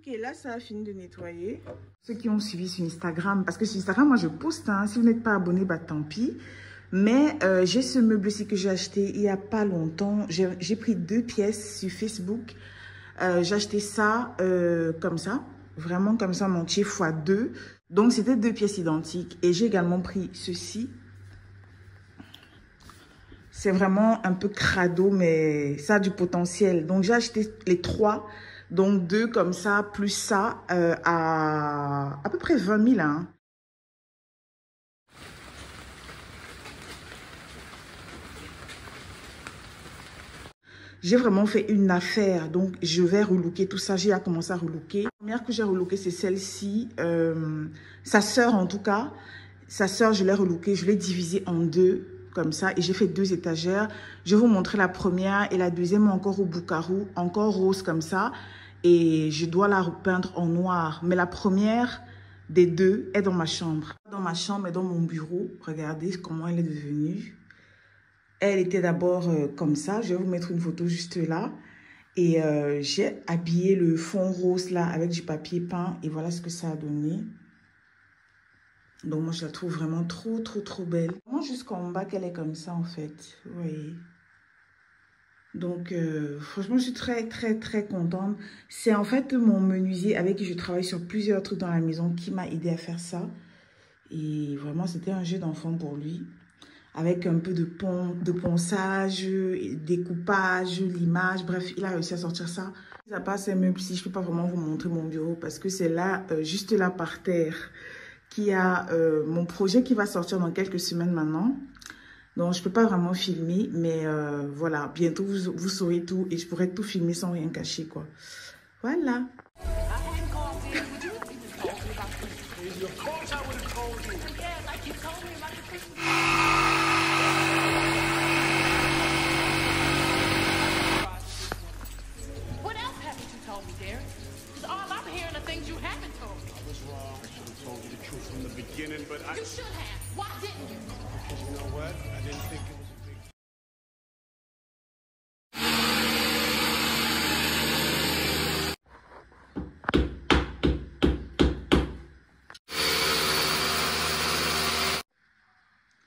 Ok, là, ça a fini de nettoyer. Ceux qui ont suivi sur Instagram, parce que sur Instagram, moi, je poste. Hein. Si vous n'êtes pas abonné, bah tant pis. Mais j'ai ce meuble-ci que j'ai acheté il n'y a pas longtemps. J'ai pris 2 pièces sur Facebook. J'ai acheté ça comme ça. Vraiment comme ça, en entier, x2. Donc, c'était 2 pièces identiques. Et j'ai également pris ceci. C'est vraiment un peu crado, mais ça a du potentiel. Donc, j'ai acheté les 3. Donc, 2 comme ça, plus ça, à peu près 20 000. Hein. J'ai vraiment fait une affaire. Donc, je vais relooker tout ça. J'ai commencé à relooker. La première que j'ai relookée, c'est celle-ci. Sa sœur, en tout cas. Sa sœur, je l'ai relookée. Je l'ai divisée en 2. Comme ça, et j'ai fait 2 étagères. Je vais vous montrer la première et la deuxième encore au boucarou, encore rose comme ça. Et je dois la repeindre en noir. Mais la première des 2 est dans ma chambre. Dans ma chambre et dans mon bureau. Regardez comment elle est devenue. Elle était d'abord comme ça. Je vais vous mettre une photo juste là. Et j'ai habillé le fond rose là avec du papier peint. Et voilà ce que ça a donné. Donc, moi, je la trouve vraiment trop, trop, trop belle. Vraiment, jusqu'en bas qu'elle est comme ça, en fait. Vous voyez. Donc, franchement, je suis très, très, très contente. C'est en fait mon menuisier avec qui je travaille sur plusieurs trucs dans la maison qui m'a aidé à faire ça. Et vraiment, c'était un jeu d'enfant pour lui. Avec un peu de ponçage, découpage, limage. Bref, il a réussi à sortir ça. À part ces meubles-ci, je ne peux pas vraiment vous montrer mon bureau parce que c'est là, juste là par terre, qui a mon projet qui va sortir dans quelques semaines maintenant. Donc, je ne peux pas vraiment filmer, mais voilà, bientôt, vous saurez tout et je pourrai tout filmer sans rien cacher, quoi. Voilà. But you should have. Why didn't you? Because you know what? I didn't think it was a big...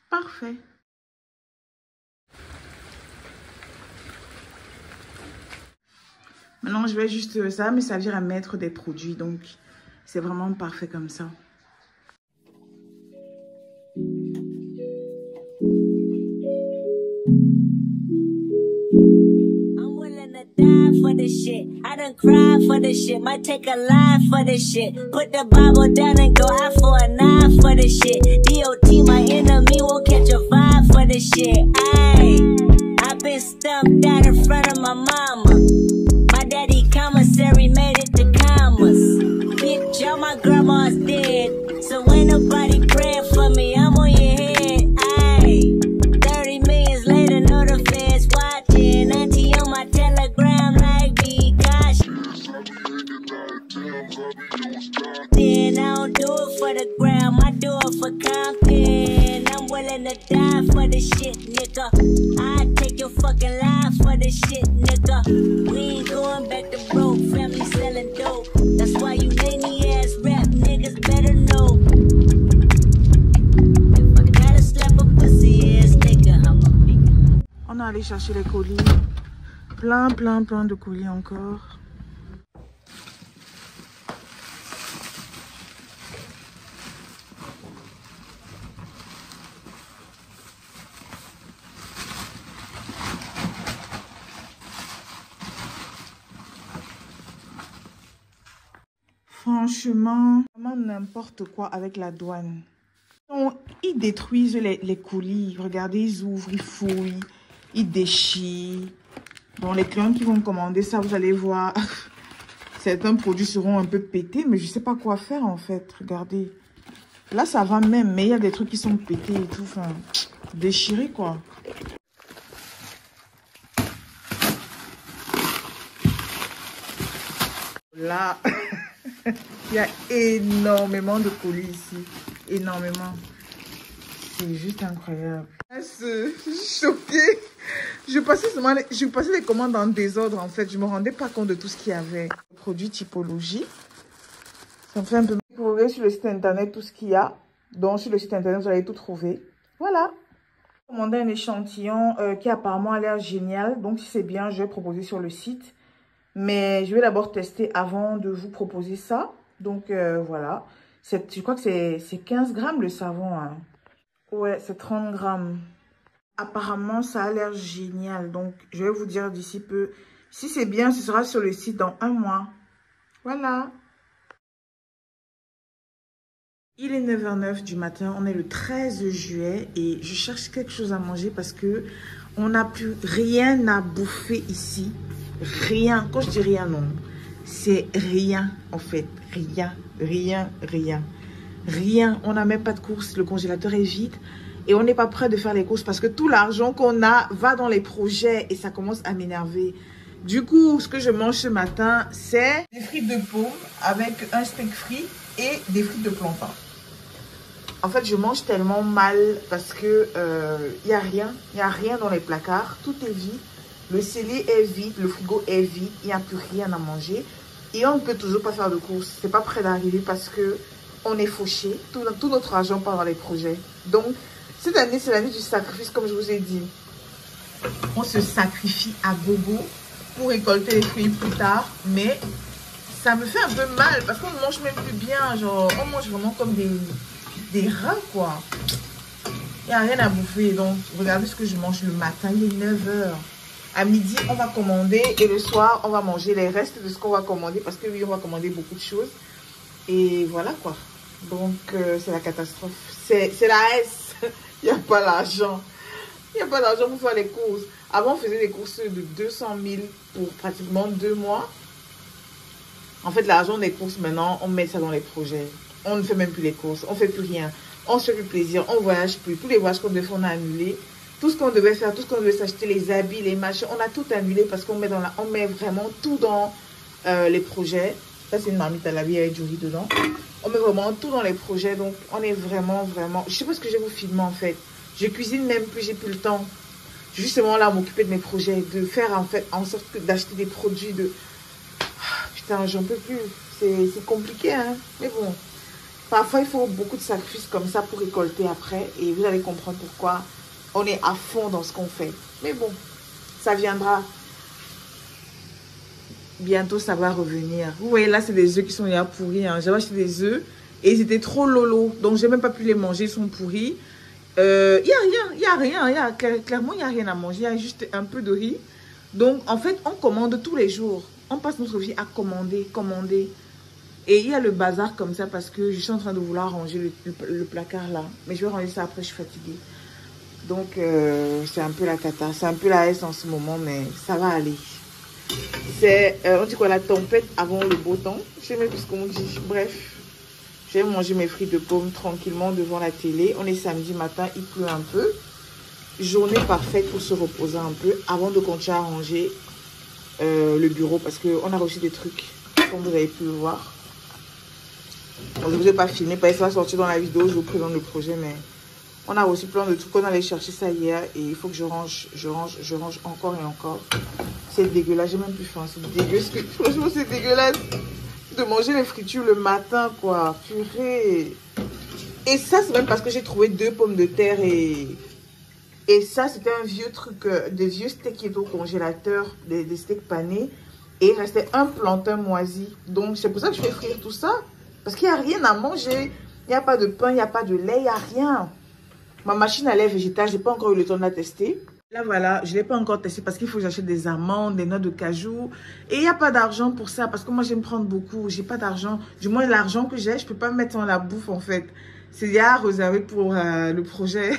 Parfait. Maintenant, je vais juste... Ça va me servir à mettre des produits. Donc, c'est vraiment parfait comme ça. For this shit, I done cried for this shit. Might take a line for this shit. Put the Bible down and go out for a 9 for this shit. DOT, my enemy, won't catch a vibe for this shit. Ayy, I been stumped out in front of my mama. My daddy commissary made it to commas. Bitch, all my grandma's dead, so ain't nobody praying for me. I'm on your head. Ayy, 30 millions later, know the feds watching. Auntie on my telegram. Then I don't do it for the gram, I do it for Compton. I'm willing to die for this shit, nigga. I take your fucking life for this shit, nigga. We ain't going back to broke, family selling dope. That's why you lazy ass rap niggas better know. If I gotta slap a pussy ass nigga, I'ma be. On est allé chercher les colis. Plein de colis encore. Franchement, vraiment n'importe quoi avec la douane. Donc, ils détruisent les colis. Regardez, ils ouvrent, ils fouillent, ils déchirent. Bon, les clients qui vont commander ça, vous allez voir, certains produits seront un peu pétés, mais je ne sais pas quoi faire en fait. Regardez. Là, ça va même, mais il y a des trucs qui sont pétés et tout. Enfin, déchirés quoi. Là, il y a énormément de colis ici. Énormément. C'est juste incroyable. Je suis choquée. Je passais les commandes en désordre, en fait. Je me rendais pas compte de tout ce qu'il y avait. Produit typologie. Ça me fait un peu... Vous regardez sur le site internet tout ce qu'il y a. Donc, sur le site internet, vous allez tout trouver. Voilà. J'ai commandé un échantillon qui apparemment a l'air génial. Donc, si c'est bien, je vais proposer sur le site. Mais je vais d'abord tester avant de vous proposer ça. Donc, voilà. Je crois que c'est 15 grammes le savon. Hein. Ouais, c'est 30 grammes. Apparemment, ça a l'air génial. Donc, je vais vous dire d'ici peu. Si c'est bien, ce sera sur le site dans 1 mois. Voilà. Il est 9h09 du matin. On est le 13 juillet. Et je cherche quelque chose à manger parce que on n'a plus rien à bouffer ici. Rien. Quand je dis rien, non. C'est rien, en fait. Rien. On n'a même pas de course. Le congélateur est vide. Et on n'est pas prêt de faire les courses parce que tout l'argent qu'on a va dans les projets et ça commence à m'énerver. Du coup, ce que je mange ce matin, c'est des frites de pomme avec un steak frit et des frites de plantain. En fait, je mange tellement mal parce que y a rien dans les placards. Tout est vide. Le scellé est vide, le frigo est vide. Il n'y a plus rien à manger. Et on ne peut toujours pas faire de courses. C'est pas prêt d'arriver parce que on est fauché. Tout notre argent part dans les projets. Donc, cette année, c'est l'année du sacrifice, comme je vous ai dit. On se sacrifie à gogo pour récolter les fruits plus tard. Mais ça me fait un peu mal parce qu'on ne mange même plus bien. Genre, on mange vraiment comme des rats, quoi. Il n'y a rien à bouffer. Donc, regardez ce que je mange le matin. Il est 9h. À midi, on va commander. Et le soir, on va manger les restes de ce qu'on va commander. Parce que oui, on va commander beaucoup de choses. Et voilà, quoi. Donc, c'est la catastrophe. C'est la S. Il n'y a pas l'argent. Il n'y a pas d'argent pour faire les courses. Avant, on faisait des courses de 200 000 pour pratiquement 2 mois. En fait, l'argent des courses, maintenant, on met ça dans les projets. On ne fait même plus les courses. On ne fait plus rien. On se fait plus plaisir. On ne voyage plus. Tous les voyages qu'on devait faire, on a annulé. Tout ce qu'on devait faire, tout ce qu'on devait s'acheter, les habits, les machins, on a tout annulé parce qu'on met, met vraiment tout dans les projets. Ça, c'est une marmite à la vie avec du riz dedans. On met vraiment tout dans les projets. Donc, on est vraiment... Je sais pas ce que je vais vous filmer, en fait. Je cuisine même plus, j'ai plus le temps. Justement, là, m'occuper de mes projets. De faire, en fait, en sorte d'acheter des produits de... Putain, j'en peux plus. C'est compliqué, hein. Mais bon. Parfois, il faut beaucoup de sacrifices comme ça pour récolter après. Et vous allez comprendre pourquoi on est à fond dans ce qu'on fait. Mais bon, ça viendra. Bientôt, ça va revenir. Vous voyez, là, c'est des œufs qui sont déjà pourris. Hein. J'avais acheté des œufs et ils étaient trop lolo. Donc, j'ai même pas pu les manger. Ils sont pourris. Il n'y a rien. Clairement, il n'y a rien à manger. Il y a juste un peu de riz. Donc, en fait, on commande tous les jours. On passe notre vie à commander. Et il y a le bazar comme ça parce que je suis en train de vouloir ranger le placard là. Mais je vais ranger ça après, je suis fatiguée. Donc, c'est un peu la cata. C'est un peu la S en ce moment, mais ça va aller. C'est, on dit quoi, la tempête avant le beau temps. Je sais même plus ce qu'on dit. Bref, je vais manger mes frites de pommes tranquillement devant la télé. On est samedi matin, il pleut un peu. Journée parfaite pour se reposer un peu avant de continuer à ranger le bureau parce qu'on a reçu des trucs, comme vous avez pu le voir. Bon, je ne vous ai pas filmé, parce que ça va sortir dans la vidéo, je vous présente le projet, mais on a reçu plein de trucs. On allait chercher ça hier et il faut que je range encore et encore. C'est dégueulasse, j'ai même plus faim, c'est dégueulasse. Franchement, c'est dégueulasse de manger les fritures le matin, quoi. Purée. Et ça, c'est même parce que j'ai trouvé 2 pommes de terre et ça, c'était un vieux truc, des vieux steaks qui étaient au congélateur, des steaks panés. Et il restait un plantain moisi. Donc, c'est pour ça que je fais frire tout ça. Parce qu'il n'y a rien à manger. Il n'y a pas de pain, il n'y a pas de lait, il n'y a rien. Ma machine à lait végétale, je n'ai pas encore eu le temps de la tester. Là, voilà, je ne l'ai pas encore testé parce qu'il faut que j'achète des amandes, des noix de cajou. Et il n'y a pas d'argent pour ça parce que moi, j'aime prendre beaucoup. Je n'ai pas d'argent. Du moins, l'argent que j'ai, je ne peux pas me mettre dans la bouffe, en fait. C'est déjà réservé pour le projet.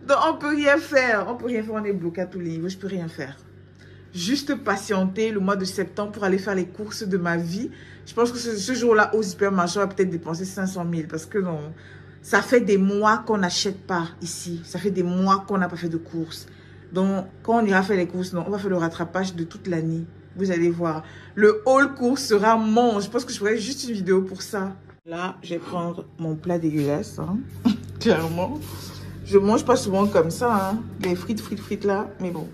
Donc, on ne peut rien faire. On est bloqué à tous les niveaux. Je ne peux rien faire. Juste patienter le mois de septembre pour aller faire les courses de ma vie. Je pense que ce jour-là, au supermarché, on va peut-être dépenser 500 000 parce que non, ça fait des mois qu'on n'achète pas ici. Ça fait des mois qu'on n'a pas fait de courses. Donc, quand on ira faire les courses, non, on va faire le rattrapage de toute l'année. Vous allez voir. Le haul course sera mon. Je pense que je ferai juste une vidéo pour ça. Là, je vais prendre mon plat dégueulasse. Hein. Clairement. Je mange pas souvent comme ça, hein, les frites là. Mais bon,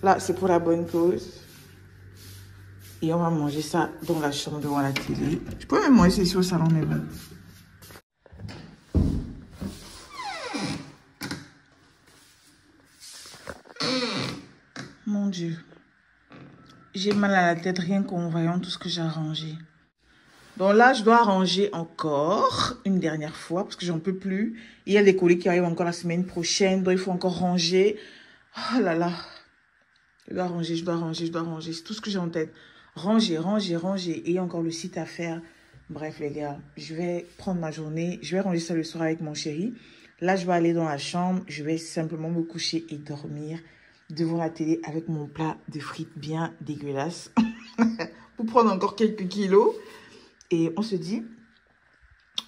là, c'est pour la bonne cause. Et on va manger ça dans la chambre devant la télé. Je peux même manger ici au salon, mais bon. Mon Dieu. J'ai mal à la tête rien qu'en voyant tout ce que j'ai arrangé. Donc là, je dois arranger encore une dernière fois parce que j'en peux plus. Il y a des colis qui arrivent encore la semaine prochaine. Donc il faut encore ranger. Oh là là. Je dois ranger. C'est tout ce que j'ai en tête. Ranger. Et il y a encore le site à faire. Bref, les gars, je vais prendre ma journée. Je vais ranger ça le soir avec mon chéri. Là, je vais aller dans la chambre. Je vais simplement me coucher et dormir devant la télé avec mon plat de frites bien dégueulasse. Pour prendre encore quelques kilos. Et on se dit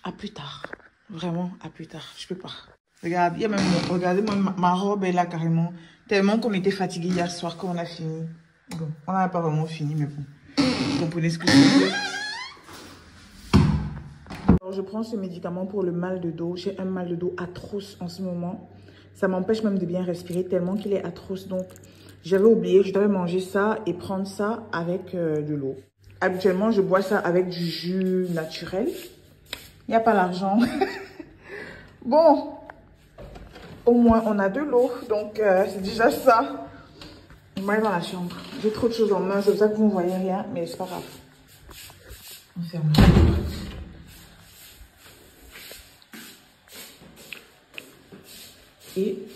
à plus tard. Vraiment, à plus tard. Je peux pas. Regarde, il y a même... Regardez, ma robe est là carrément. Tellement qu'on était fatigué hier soir quand on a fini. Bon, on n'a pas vraiment fini, mais bon. Vous comprenez ce que je veux dire. Alors, je prends ce médicament pour le mal de dos. J'ai un mal de dos atroce en ce moment. Ça m'empêche même de bien respirer tellement qu'il est atroce. Donc, j'avais oublié que je devais manger ça et prendre ça avec de l'eau. Habituellement, je bois ça avec du jus naturel. Il n'y a pas l'argent. Bon, au moins, on a de l'eau. Donc, c'est déjà ça. On va aller dans la chambre. J'ai trop de choses en main. C'est pour ça que vous ne voyez rien. Mais c'est pas grave. On ferme. Et...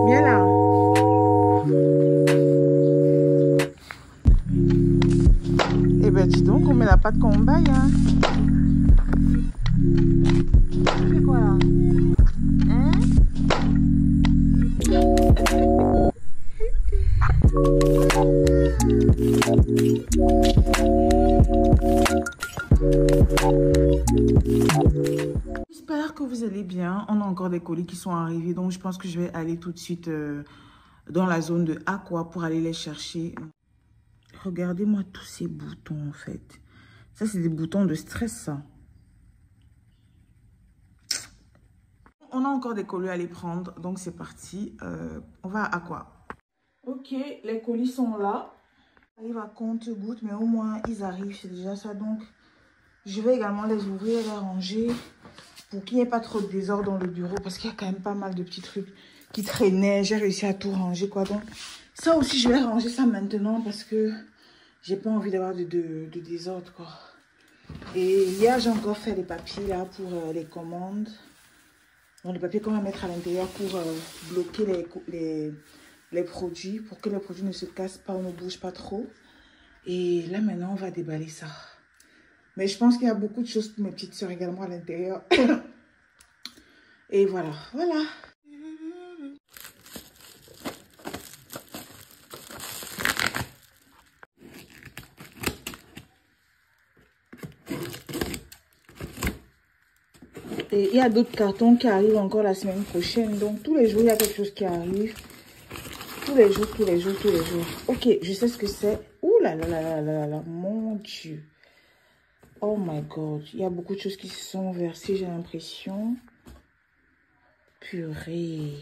Viens là. Eh ben dis donc, on met la pâte qu'on baille, hein. Tu fais quoi là? Hein? J'espère que vous allez bien. On a encore des colis qui sont arrivés, donc je pense que je vais aller tout de suite dans la zone de Aqua pour aller les chercher. Regardez-moi tous ces boutons en fait. Ça, c'est des boutons de stress, ça. On a encore des colis à les prendre, donc c'est parti. On va à Aqua. Ok, les colis sont là. Ils arrivent à compte-gouttes, mais au moins ils arrivent, c'est déjà ça. Donc, je vais également les ouvrir et les ranger pour qu'il n'y ait pas trop de désordre dans le bureau, parce qu'il y a quand même pas mal de petits trucs qui traînaient. J'ai réussi à tout ranger, quoi. Donc, ça aussi, je vais ranger ça maintenant parce que j'ai pas envie d'avoir de désordre, quoi. Et hier, j'ai encore fait les papiers là pour les commandes. Donc, les papiers qu'on va mettre à l'intérieur pour bloquer les produits, pour que les produits ne se cassent pas ou ne bougent pas trop. Et là, maintenant, on va déballer ça. Mais je pense qu'il y a beaucoup de choses pour mes petites sœurs également à l'intérieur. Et voilà, voilà. Et il y a d'autres cartons qui arrivent encore la semaine prochaine. Donc, tous les jours, il y a quelque chose qui arrive. Tous les jours, tous les jours, tous les jours. Ok, je sais ce que c'est. Ouh là là là là là là, mon Dieu. Oh my God. Il y a beaucoup de choses qui se sont versées, j'ai l'impression. Purée.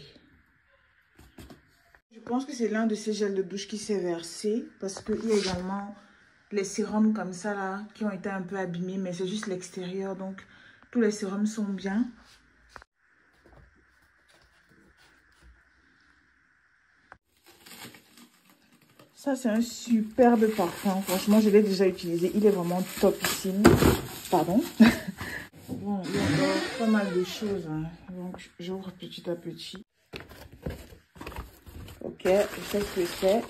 Je pense que c'est l'un de ces gels de douche qui s'est versé. Parce qu'il y a également les sérums comme ça là, qui ont été un peu abîmés. Mais c'est juste l'extérieur, donc... Tous les sérums sont bien. Ça, c'est un superbe parfum. Franchement, je l'ai déjà utilisé. Il est vraiment topissime. Pardon. Bon, il y a encore pas mal de choses. Hein. Donc, j'ouvre petit à petit. Ok, je sais ce que c'est.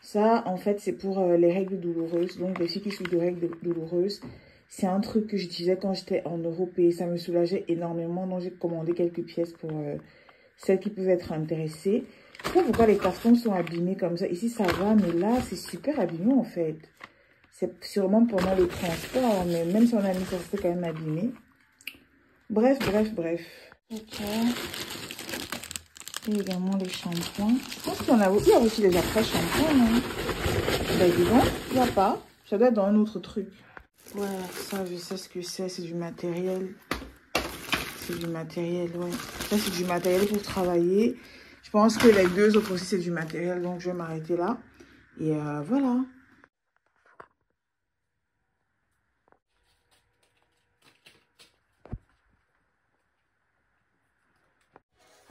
Ça, en fait, c'est pour les règles douloureuses. Donc, les filles qui souffrent de règles douloureuses. C'est un truc que j'utilisais quand j'étais en Europe et ça me soulageait énormément. Donc, j'ai commandé quelques pièces pour celles qui peuvent être intéressées. Je sais pas pourquoi les cartons sont abîmés comme ça. Ici, ça va, mais là, c'est super abîmé en fait. C'est sûrement pendant le transport, mais même si on a mis ça, c'est quand même abîmé. Bref, bref, bref. Ok. Et également les shampoings. Je pense qu'il y a aussi des après-shampoings. Hein. Ben, dis donc, il n'y a pas. Ça doit être dans un autre truc. Ouais, ça, je sais ce que c'est. C'est du matériel. C'est du matériel, ouais. Ça, c'est du matériel pour travailler. Je pense que les deux autres aussi, c'est du matériel. Donc, je vais m'arrêter là. Et voilà.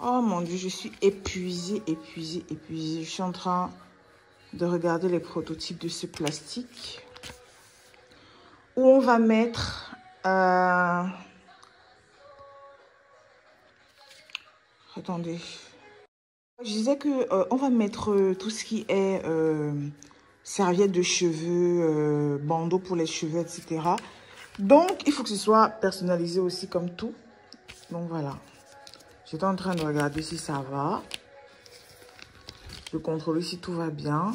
Oh mon Dieu, je suis épuisée, épuisée, épuisée. Je suis en train de regarder les prototypes de ce plastique. Où on va mettre... Attendez. Je disais que on va mettre tout ce qui est serviettes de cheveux, bandeaux pour les cheveux, etc. Donc, il faut que ce soit personnalisé aussi comme tout. Donc, voilà. J'étais en train de regarder si ça va. De contrôler si tout va bien.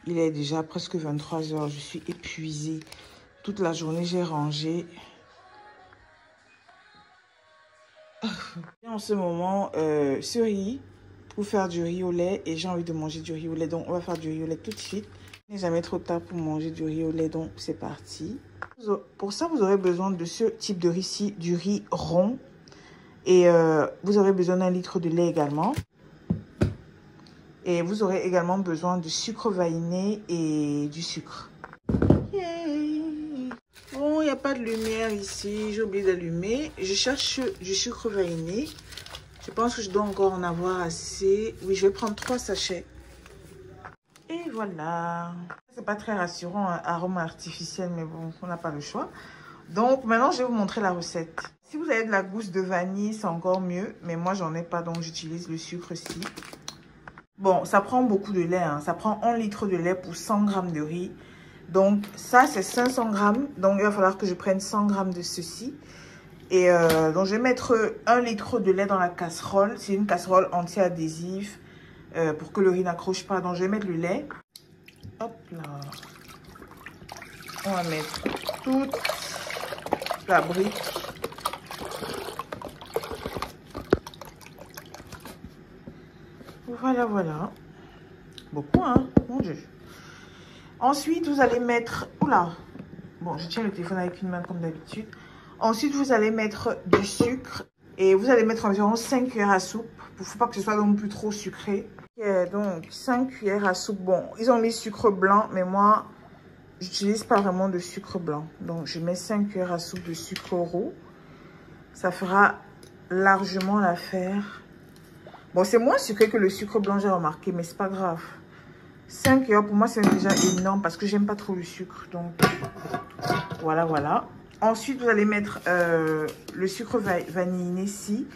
Il est déjà presque 23 h. Je suis épuisée. Toute la journée, j'ai rangé. En ce moment, ce riz, pour faire du riz au lait. Et j'ai envie de manger du riz au lait. Donc, on va faire du riz au lait tout de suite. Il n'est jamais trop tard pour manger du riz au lait. Donc, c'est parti. Pour ça, vous aurez besoin de ce type de riz-ci, du riz rond. Et vous aurez besoin d'un litre de lait également. Et vous aurez également besoin de sucre vanillé et du sucre. Yay. Bon, il n'y a pas de lumière ici. J'ai oublié d'allumer. Je cherche du sucre vanillé. Je pense que je dois encore en avoir assez. Oui, je vais prendre 3 sachets. Et voilà. C'est pas très rassurant, un arôme artificiel, mais bon, on n'a pas le choix. Donc, maintenant, je vais vous montrer la recette. Si vous avez de la gousse de vanille, c'est encore mieux. Mais moi, j'en ai pas, donc j'utilise le sucre-ci. Bon, ça prend beaucoup de lait. Hein. Ça prend 1 litre de lait pour 100 g de riz. Donc, ça, c'est 500 g. Donc, il va falloir que je prenne 100 g de ceci. Et donc, je vais mettre 1 litre de lait dans la casserole. C'est une casserole anti-adhésif pour que le riz n'accroche pas. Donc, je vais mettre le lait. Hop là. On va mettre toute la brique. Voilà, voilà. Beaucoup, hein? Mon Dieu. Ensuite, vous allez mettre... Oula. Bon, je tiens le téléphone avec une main comme d'habitude. Ensuite, vous allez mettre du sucre. Et vous allez mettre environ 5 cuillères à soupe. Il ne faut pas que ce soit non plus trop sucré. Okay, donc, 5 cuillères à soupe. Bon, ils ont mis sucre blanc. Mais moi, j'utilise pas vraiment de sucre blanc. Donc, je mets 5 cuillères à soupe de sucre roux. Ça fera largement l'affaire. Bon, c'est moins sucré que le sucre blanc, j'ai remarqué, mais c'est pas grave. 5 cuillères, pour moi, c'est déjà énorme parce que j'aime pas trop le sucre. Donc, voilà, voilà. Ensuite, vous allez mettre le sucre vanillé ici.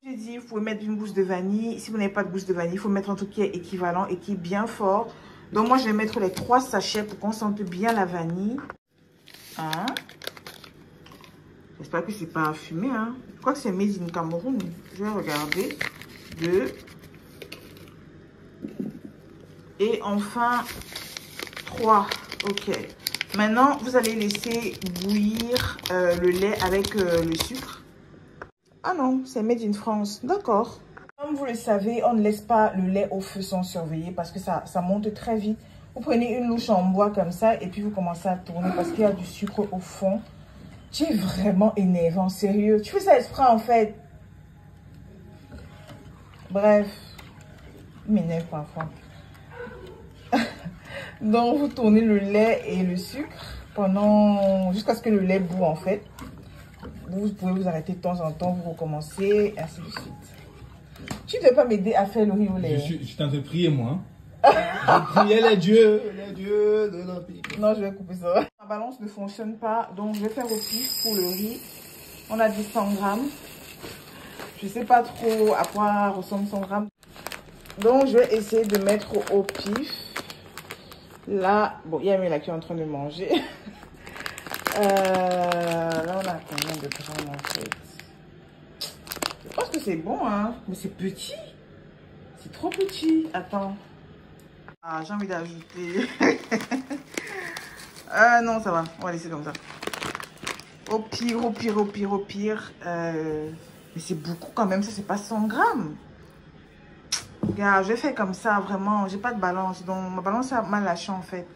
J'ai dit, vous pouvez mettre une gousse de vanille. Si vous n'avez pas de gousse de vanille, il faut mettre un truc qui est équivalent et qui est bien fort. Donc moi, je vais mettre les 3 sachets pour qu'on sente bien la vanille. 1. J'espère que c'est pas fumé. Hein. Je crois que c'est made in Cameroun. Je vais regarder. 2. Et enfin, 3. Ok. Maintenant, vous allez laisser bouillir le lait avec le sucre. Ah non, c'est made in France. D'accord. Comme vous le savez, on ne laisse pas le lait au feu sans surveiller parce que ça monte très vite. Vous prenez une louche en bois comme ça et puis vous commencez à tourner parce qu'il y a du sucre au fond. Tu es vraiment énervant, sérieux. Tu fais ça exprès en fait. Bref, il m'énerve parfois. Donc, vous tournez le lait et le sucre jusqu'à ce que le lait bout en fait. Vous pouvez vous arrêter de temps en temps, vous recommencez, ainsi de suite. Tu ne veux pas m'aider à faire le riz au lait? Je suis en train de prier moi. Je priais les dieux de l'Empire. Non, je vais couper ça. Ma balance ne fonctionne pas, donc je vais faire au pif pour le riz. On a dit 100 grammes. Je ne sais pas trop à quoi ressemble 100 grammes. Donc, je vais essayer de mettre au pif. Là, bon, il y a Mila qui est en train de manger. Là, on a combien de grammes en fait? Je pense que c'est bon, hein. Mais c'est petit. C'est trop petit. Attends. Ah, j'ai envie d'ajouter. Non, ça va. On va laisser comme ça. Au pire, au pire, au pire, au pire. Mais c'est beaucoup quand même. Ça, c'est pas 100 grammes. Regarde, je vais faire comme ça, vraiment. J'ai pas de balance. Donc, ma balance a mal lâché en fait.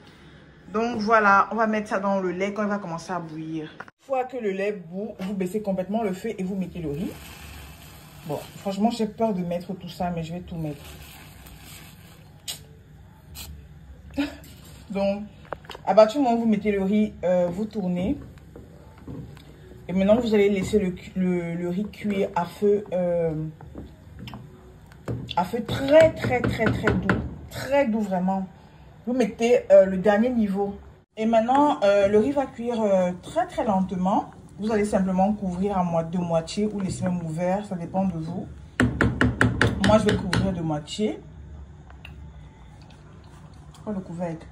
Donc, voilà. On va mettre ça dans le lait quand il va commencer à bouillir. Une fois que le lait bout, vous baissez complètement le feu et vous mettez le riz. Bon, franchement, j'ai peur de mettre tout ça, mais je vais tout mettre. Donc, à partir du moment où vous mettez le riz, vous tournez. Et maintenant, vous allez laisser le riz cuire à feu très, très, très, très doux. Très doux, vraiment. Vous mettez le dernier niveau. Et maintenant, le riz va cuire très, très lentement. Vous allez simplement couvrir de moitié ou laisser même ouvert. Ça dépend de vous. Moi, je vais couvrir de moitié. Oh, le couvercle.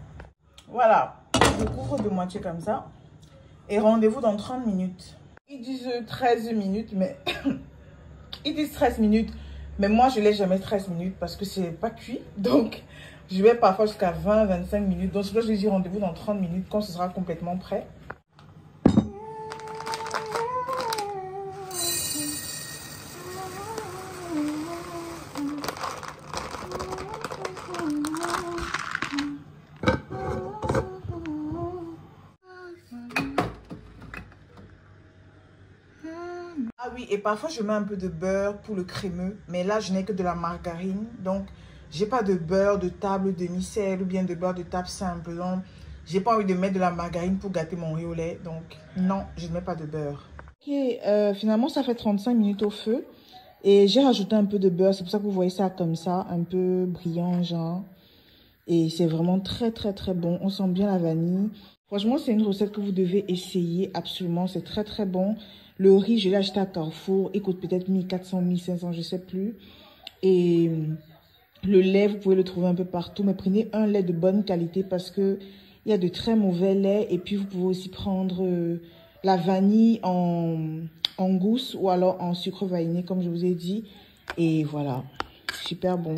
Voilà. Je couvre de moitié comme ça. Et rendez-vous dans 30 minutes. Ils disent 13 minutes, mais... Ils disent 13 minutes. Mais moi, je ne laisse jamais 13 minutes parce que c'est pas cuit. Donc, je vais parfois jusqu'à 20-25 minutes. Donc, je dis rendez-vous dans 30 minutes quand ce sera complètement prêt. Ah oui, et parfois je mets un peu de beurre pour le crémeux, mais là je n'ai que de la margarine, donc j'ai pas de beurre de table demi-sel ou bien de beurre de table simple, donc j'ai pas envie de mettre de la margarine pour gâter mon riz au lait, donc non, je ne mets pas de beurre. Ok, finalement ça fait 35 minutes au feu et j'ai rajouté un peu de beurre, c'est pour ça que vous voyez ça comme ça, un peu brillant genre, et c'est vraiment très très très bon, on sent bien la vanille. Franchement, c'est une recette que vous devez essayer absolument, c'est très très bon. Le riz, je l'ai acheté à Carrefour. Il coûte peut-être 1400, 1500, je ne sais plus. Et le lait, vous pouvez le trouver un peu partout. Mais prenez un lait de bonne qualité parce qu'il y a de très mauvais laits. Et puis, vous pouvez aussi prendre la vanille en gousse ou alors en sucre vanillé, comme je vous ai dit. Et voilà, super bon.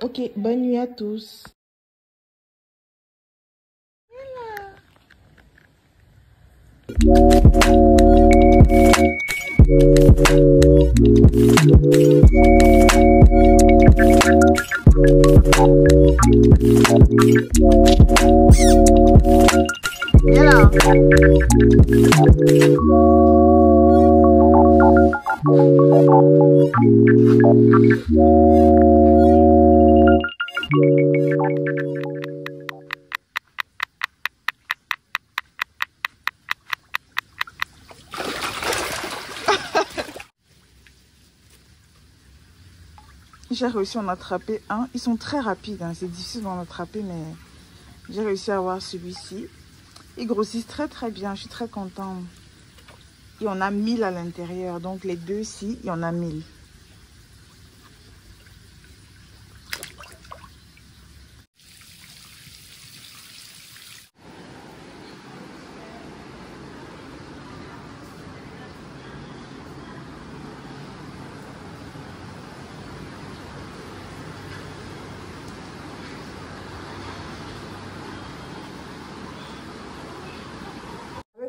Ok, bonne nuit à tous. Viens là. J'ai réussi à en attraper un. Ils sont très rapides, hein. C'est difficile d'en attraper, mais j'ai réussi à avoir celui-ci. Ils grossissent très très bien, je suis très contente. Il y en a 1000 à l'intérieur, donc les deux-ci, il y en a 1000.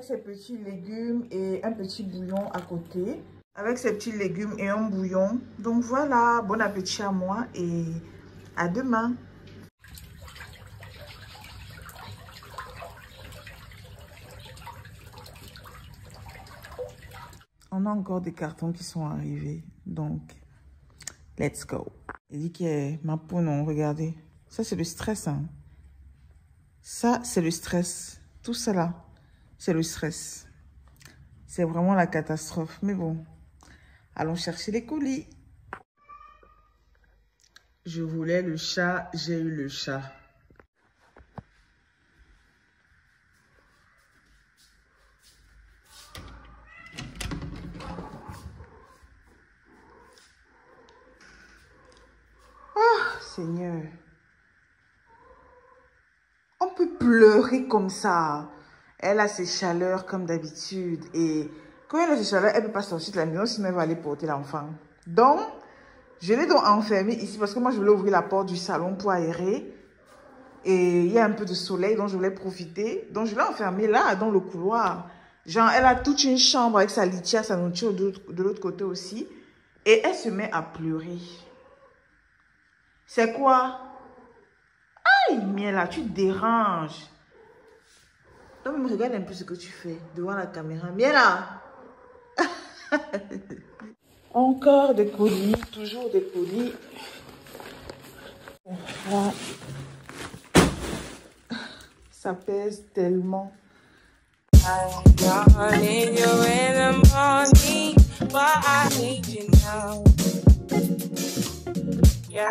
ses petits légumes et un petit bouillon à côté. Avec ses petits légumes et un bouillon. Donc voilà, bon appétit à moi et à demain. On a encore des cartons qui sont arrivés. Donc, let's go. Il dit que ma peau, non, regardez. Ça, c'est le stress. Hein. Ça, c'est le stress. Tout ça là, c'est le stress. C'est vraiment la catastrophe. Mais bon, allons chercher les colis. Je voulais le chat, j'ai eu le chat. Seigneur, on peut pleurer comme ça. Elle a ses chaleurs comme d'habitude. Et quand elle a ses chaleurs, elle ne peut pas sortir de la maison, sinon elle va aller porter l'enfant. Donc, je l'ai donc enfermée ici parce que moi, je voulais ouvrir la porte du salon pour aérer. Et il y a un peu de soleil, donc je voulais profiter. Donc, je l'ai enfermée là, dans le couloir. Genre, elle a toute une chambre avec sa litière, sa nourriture de l'autre côté aussi. Et elle se met à pleurer. C'est quoi? Aïe, Miela, tu te déranges. Donc, regarde un peu ce que tu fais devant la caméra. Miela! Encore des colis, toujours des colis. Voilà. Ça pèse tellement. I need you in the morning, but I need you now. Yeah.